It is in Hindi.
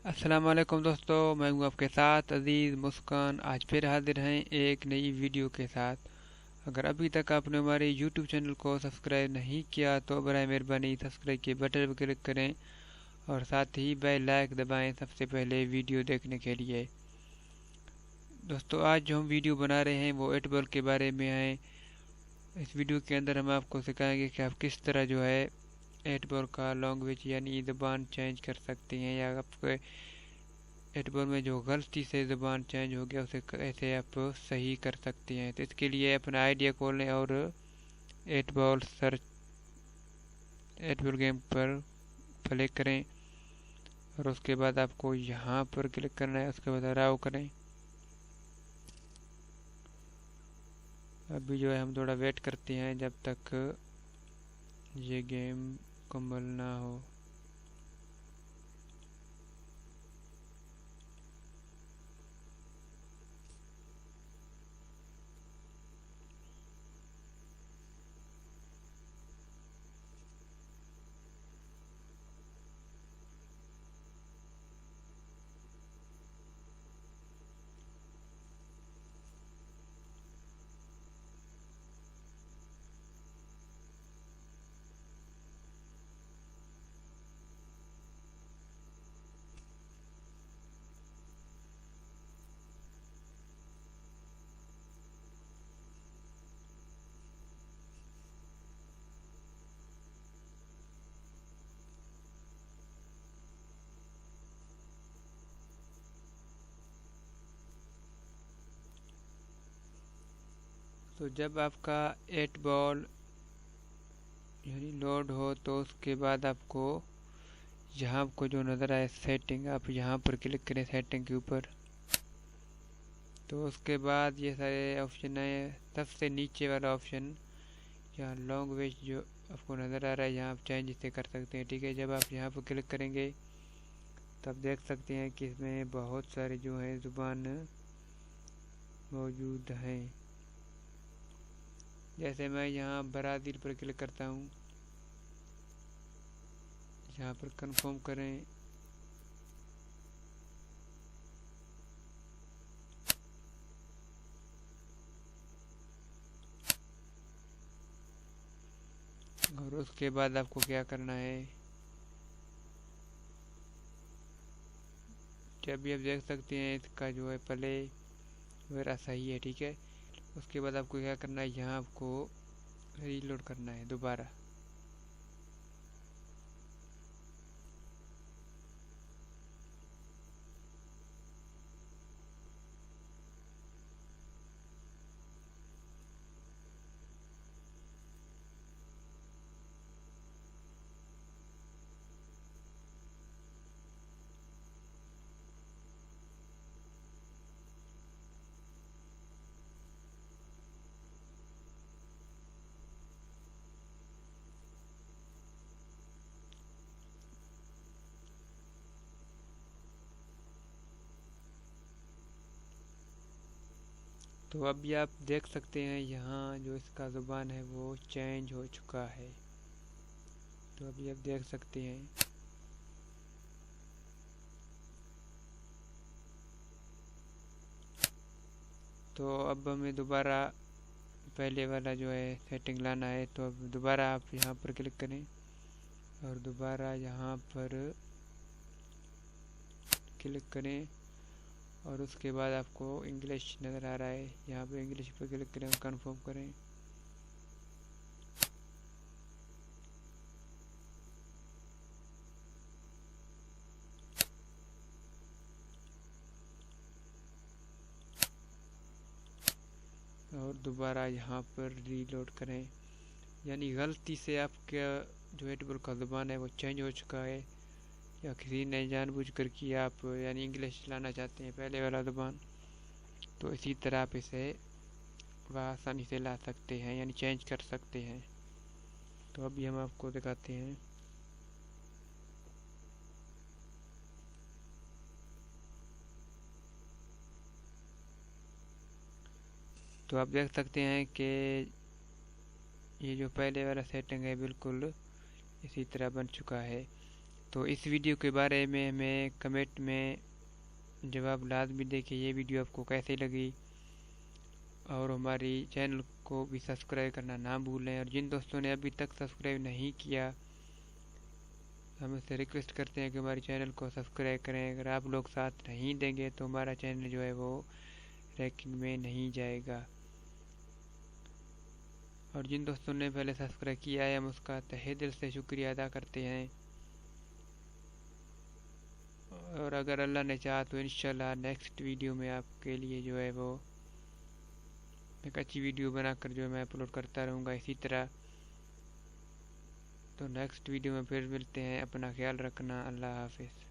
अस्सलाम वालेकुम दोस्तों, मैं हूं आपके साथ अजीज़ मुस्कान। आज फिर हाजिर हैं एक नई वीडियो के साथ। अगर अभी तक आपने हमारे यूट्यूब चैनल को सब्सक्राइब नहीं किया तो बराए मेहरबानी सब्सक्राइब के बटन पर क्लिक करें और साथ ही बेल लाइक दबाएं सबसे पहले वीडियो देखने के लिए। दोस्तों, आज जो हम वीडियो बना रहे हैं वो 8 बॉल के बारे में है। इस वीडियो के अंदर हम आपको सिखाएंगे कि आप किस तरह जो है 8 बॉल का लैंग्वेज यानी ज़बान चेंज कर सकते हैं, या आपको 8 बॉल में जो गलती से ज़बान चेंज हो गया उसे कैसे आप सही कर सकते हैं। तो इसके लिए अपना आइडिया खोलें और 8 बॉल सर्च 8 बॉल गेम पर प्ले करें और उसके बाद आपको यहाँ पर क्लिक करना है। उसके बाद अलाउ करें। अभी जो है हम थोड़ा वेट करते हैं जब तक ये गेम मुकम्मल ना हो। तो जब आपका 8 बॉल यानी लोड हो तो उसके बाद आपको यहाँ आपको जो नज़र आए सेटिंग, आप यहाँ पर क्लिक करें सेटिंग के ऊपर। तो उसके बाद ये सारे ऑप्शन आए। सबसे नीचे वाला ऑप्शन यहाँ लैंग्वेज जो आपको नज़र आ रहा है, यहाँ आप चेंज इसे कर सकते हैं। ठीक है, जब आप यहाँ पर क्लिक करेंगे तब देख सकते हैं कि इसमें बहुत सारे जो है ज़ुबान मौजूद हैं। जैसे मैं यहाँ ब्राज़ील पर क्लिक करता हूँ, यहाँ पर कंफर्म करें। और उसके बाद आपको क्या करना है, जब भी आप देख सकते हैं इसका जो है प्ले वगैरह सही है। ठीक है, उसके बाद आपको क्या करना है, यहाँ आपको रीलोड करना है दोबारा। तो अभी आप देख सकते हैं यहाँ जो इसका ज़ुबान है वो चेंज हो चुका है। तो अभी आप देख सकते हैं। तो अब हमें दोबारा पहले वाला जो है सेटिंग लाना है। तो अब दोबारा आप यहाँ पर क्लिक करें और दोबारा यहाँ पर क्लिक करें और उसके बाद आपको इंग्लिश नज़र आ रहा है, यहाँ पर इंग्लिश पर क्लिक करें और कंफर्म करें। और दोबारा यहाँ पर रीलोड करें। यानी गलती से आपका जो 8 बॉल का ज़ुबान है वो चेंज हो चुका है, या किसी ने जानबूझकर किया, आप यानी इंग्लिश लाना चाहते हैं पहले वाला ज़ुबान, तो इसी तरह आप इसे आसानी से ला सकते हैं यानी चेंज कर सकते हैं। तो अभी हम आपको दिखाते हैं। तो आप देख सकते हैं कि ये जो पहले वाला सेटिंग है बिल्कुल इसी तरह बन चुका है। तो इस वीडियो के बारे में हमें कमेंट में जवाब लाजमी दें कि ये वीडियो आपको कैसी लगी, और हमारी चैनल को भी सब्सक्राइब करना ना भूलें। और जिन दोस्तों ने अभी तक सब्सक्राइब नहीं किया, हम उससे रिक्वेस्ट करते हैं कि हमारे चैनल को सब्सक्राइब करें। अगर आप लोग साथ नहीं देंगे तो हमारा चैनल जो है वो रैंकिंग में नहीं जाएगा। और जिन दोस्तों ने पहले सब्सक्राइब किया है, हम उसका तहे दिल से शुक्रिया अदा करते हैं। और अगर अल्लाह ने चाहा तो इंशाल्लाह नेक्स्ट वीडियो में आपके लिए जो है वो एक अच्छी वीडियो बनाकर जो है मैं अपलोड करता रहूँगा इसी तरह। तो नेक्स्ट वीडियो में फिर मिलते हैं। अपना ख्याल रखना। अल्लाह हाफिज़।